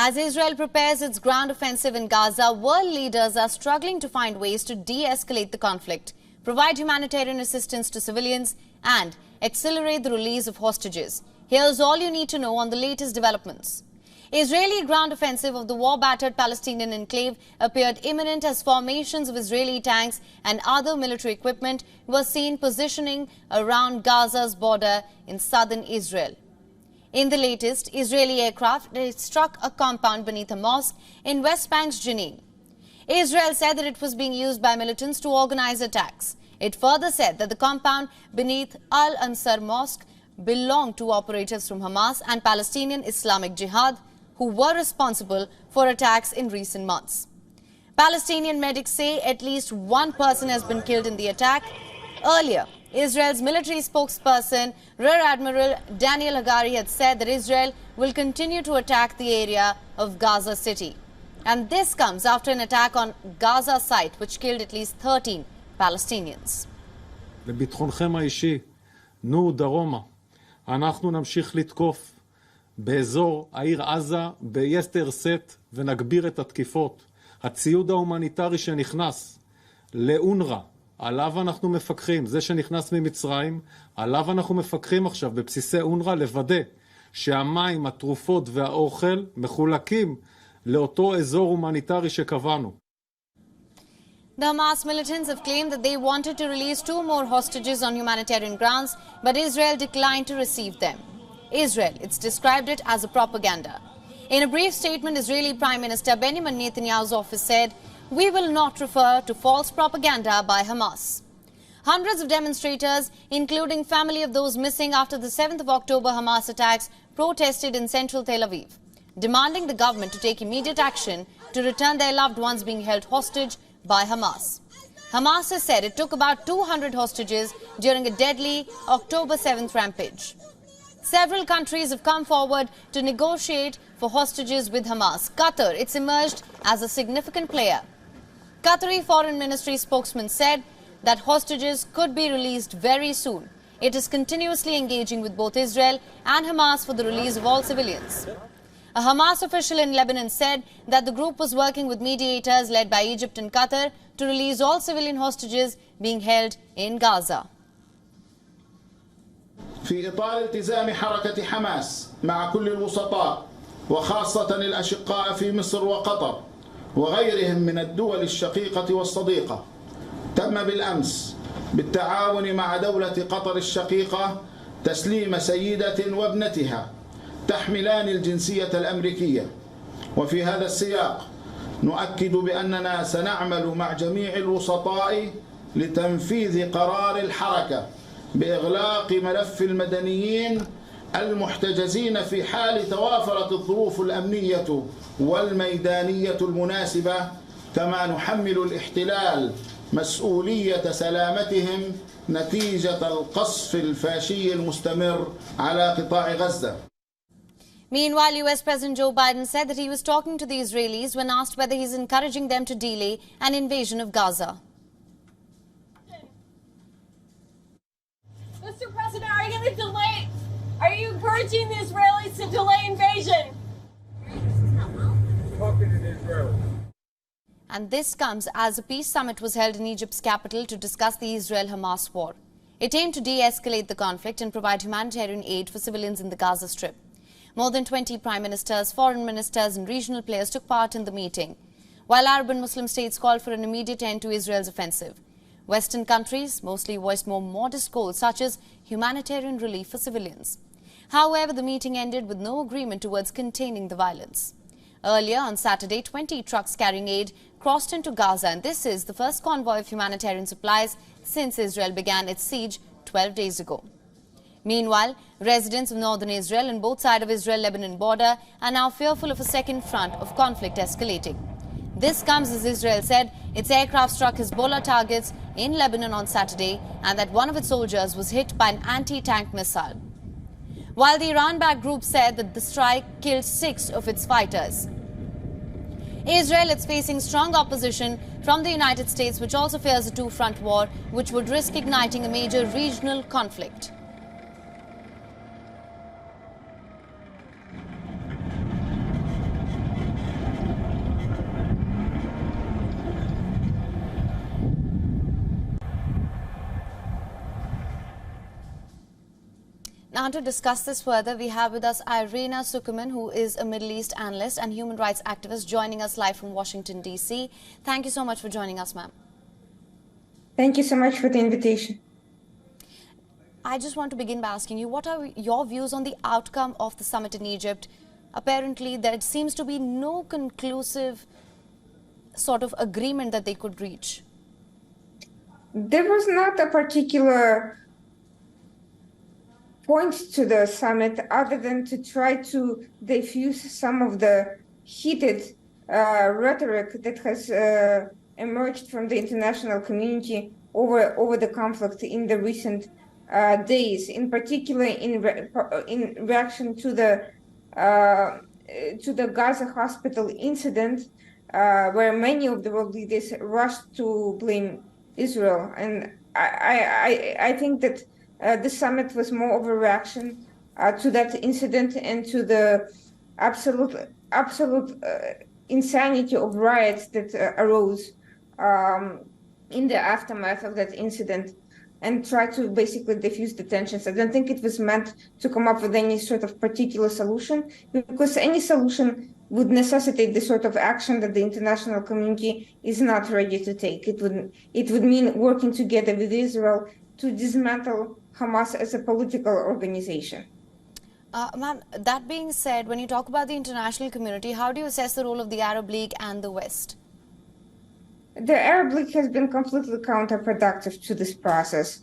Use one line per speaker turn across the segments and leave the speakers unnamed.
As Israel prepares its ground offensive in Gaza, world leaders are struggling to find ways to de-escalate the conflict, provide humanitarian assistance to civilians, and accelerate the release of hostages. Here's all you need to know on the latest developments. Israeli ground offensive of the war-battered Palestinian enclave appeared imminent as formations of Israeli tanks and other military equipment were seen positioning around Gaza's border in southern Israel. In the latest, Israeli aircraft struck a compound beneath a mosque in West Bank's Jenin. Israel said that it was being used by militants to organize attacks. It further said that the compound beneath Al-Ansar Mosque belonged to operatives from Hamas and Palestinian Islamic Jihad, who were responsible for attacks in recent months. Palestinian medics say at least one person has been killed in the attack. Earlier, Israel's military spokesperson, Rear Admiral Daniel Hagari, had said that Israel will continue to attack the area of Gaza City. And this comes after an attack on Gaza site which killed at least 13 Palestinians.
לביטחונכם האישי, נו דרומה. אנחנו נמשיך לתקוף באזור העיר עזה ביתר שאת ונגביר את התקיפות. הציוד ההומניטרי שנכנס לאונר"א, עליו אנחנו מפקחים. זה שנכנס ממצרים, עליו אנחנו מפקחים עכשיו בבסיסי אונר"א לוודא שהמים, התרופות והאוכל מחולקים לאותו אזור הומניטרי שקבענו.
The Hamas militants have claimed that they wanted to release 2 more hostages on humanitarian grounds, but Israel declined to receive them. Israel, it's described it as a propaganda. In a brief statement, Israeli Prime Minister Benjamin Netanyahu's office said, "We will not refer to false propaganda by Hamas." Hundreds of demonstrators, including family of those missing after the 7th of October Hamas attacks, protested in central Tel Aviv, demanding the government to take immediate action to return their loved ones being held hostage by Hamas. Hamas has said it took about 200 hostages during a deadly October 7th rampage. Several countries have come forward to negotiate for hostages with Hamas. Qatar, it's emerged as a significant player. Qatari Foreign Ministry spokesman said that hostages could be released very soon. It is continuously engaging with both Israel and Hamas for the release of all civilians. A Hamas official in Lebanon said that the group was working with mediators led by Egypt and Qatar to release all civilian hostages being held in Gaza.
في إطار التزام حركة حماس مع كل الوسطاء وخاصة الأشقاء في مصر وقطر وغيرهم من الدول الشقيقة والصديقة، تم بالأمس بالتعاون مع دولة قطر الشقيقة تسليم سيدة وابنتها تحملان الجنسية الأمريكية. وفي هذا السياق نؤكد بأننا سنعمل مع جميع الوسطاء لتنفيذ قرار الحركة بإغلاق ملف المدنيين المحتجزين في حال توافرت الظروف الأمنية والميدانية المناسبة، كما نحمل الاحتلال مسؤولية سلامتهم نتيجة القصف الفاشي المستمر على قطاع غزة.
Meanwhile, US President Joe Biden said that he was talking to the Israelis when asked whether he's encouraging them to delay an invasion of Gaza.
Mr. President, are you going to delay? Are you encouraging the Israelis to delay invasion?
Talking in Israel.
And this comes as a peace summit was held in Egypt's capital to discuss the Israel-Hamas war. It aimed to de-escalate the conflict and provide humanitarian aid for civilians in the Gaza Strip. More than 20 prime ministers, foreign ministers and regional players took part in the meeting, while Arab and Muslim states called for an immediate end to Israel's offensive. Western countries mostly voiced more modest goals such as humanitarian relief for civilians. However, the meeting ended with no agreement towards containing the violence. Earlier on Saturday, 20 trucks carrying aid crossed into Gaza, and this is the first convoy of humanitarian supplies since Israel began its siege 12 days ago. Meanwhile, residents of northern Israel on both sides of Israel-Lebanon border are now fearful of a second front of conflict escalating. This comes as Israel said its aircraft struck Hezabollah targets in Lebanon on Saturday and that one of its soldiers was hit by an anti-tank missile. While the Iran-backed group said that the strike killed 6 of its fighters. Israel is facing strong opposition from the United States, which also fears a two-front war, which would risk igniting a major regional conflict. Now, to discuss this further, we have with us Irina Sukuman, who is a Middle East analyst and human rights activist, joining us live from Washington, D.C. Thank you so much for joining us, ma'am.
Thank you so much for the invitation.
I just want to begin by asking you, what are your views on the outcome of the summit in Egypt? Apparently, there seems to be no conclusive sort of agreement that they could reach.
There was not a particular point to the summit other than to try to diffuse some of the heated rhetoric that has emerged from the international community over the conflict in the recent days, in particular in reaction to the Gaza hospital incident, where many of the world leaders rushed to blame Israel. And I think that the summit was more of a reaction to that incident and to the absolute insanity of riots that arose in the aftermath of that incident, and try to basically diffuse the tensions. I don't think it was meant to come up with any sort of particular solution, because any solution would necessitate the sort of action that the international community is not ready to take. It would mean working together with Israel to dismantle Hamas as a political organization.
Ma'am, that being said, when you talk about the international community, how do you assess the role of the Arab League and the West?
The Arab League has been completely counterproductive to this process.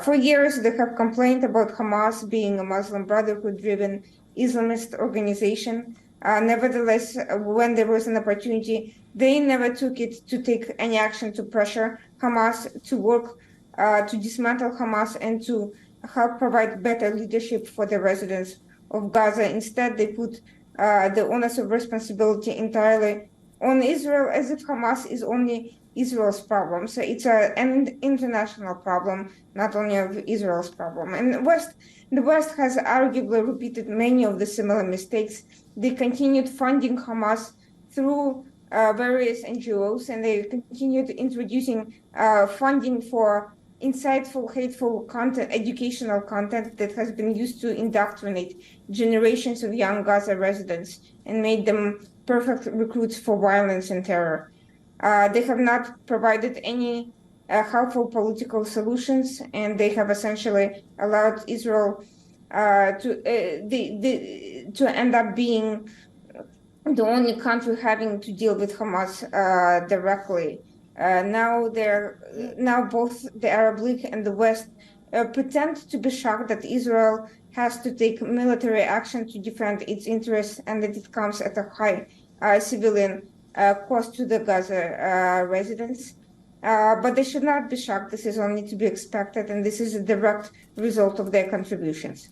For years, they have complained about Hamas being a Muslim Brotherhood-driven Islamist organization. Nevertheless, when there was an opportunity, they never took it to take any action to pressure Hamas to work to dismantle Hamas and to help provide better leadership for the residents of Gaza. Instead, they put the onus of responsibility entirely on Israel, as if Hamas is only Israel's problem. So it's an international problem, not only of Israel's problem. And the West has arguably repeated many of the similar mistakes. They continued funding Hamas through various NGOs, and they continued introducing funding for insightful, hateful content, educational content that has been used to indoctrinate generations of young Gaza residents and made them perfect recruits for violence and terror. They have not provided any helpful political solutions, and they have essentially allowed Israel to end up being the only country having to deal with Hamas directly. Now both the Arab League and the West pretend to be shocked that Israel has to take military action to defend its interests, and that it comes at a high civilian cost to the Gaza residents. But they should not be shocked. This is only to be expected, and this is a direct result of their contributions.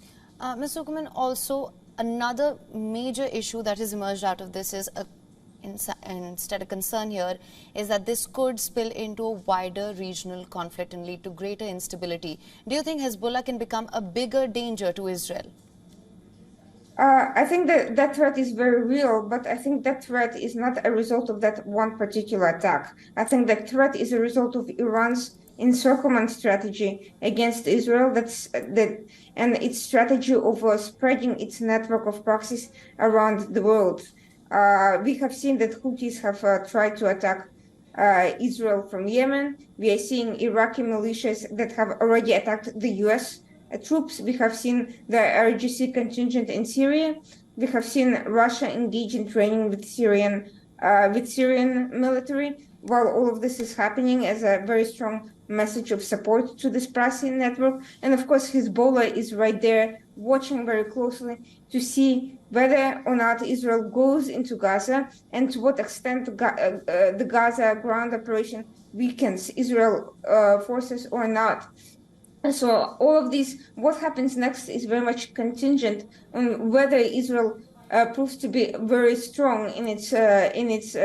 Ms. Sukuman, also another major issue that has emerged out of this is instead a concern here is that this could spill into a wider regional conflict and lead to greater instability. Do you think Hezbollah can become a bigger danger to Israel?
I think that threat is very real, but I think that threat is not a result of that one particular attack. I think that threat is a result of Iran's encirclement strategy against Israel, and its strategy of spreading its network of proxies around the world. We have seen that Houthis have tried to attack Israel from Yemen. We are seeing Iraqi militias that have already attacked the U.S. troops. We have seen the RGC contingent in Syria. We have seen Russia engage in training with Syrian military. While all of this is happening as a very strong message of support to this proxy network, and of course Hezbollah is right there watching very closely to see whether or not Israel goes into Gaza and to what extent the Gaza ground operation weakens Israel forces or not. And so all of these, what happens next is very much contingent on whether Israel proves to be very strong in its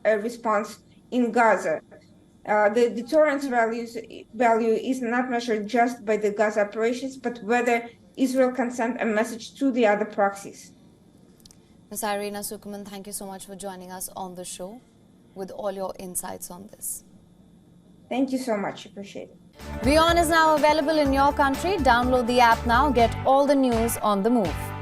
response in Gaza. The deterrence value is not measured just by the Gaza operations, but whether Israel can send a message to the other proxies.
Ms. Irina Sukuman, thank you so much for joining us on the show with all your insights on this.
Thank you so much. Appreciate it.
WION is now available in your country. Download the app now. Get all the news on the move.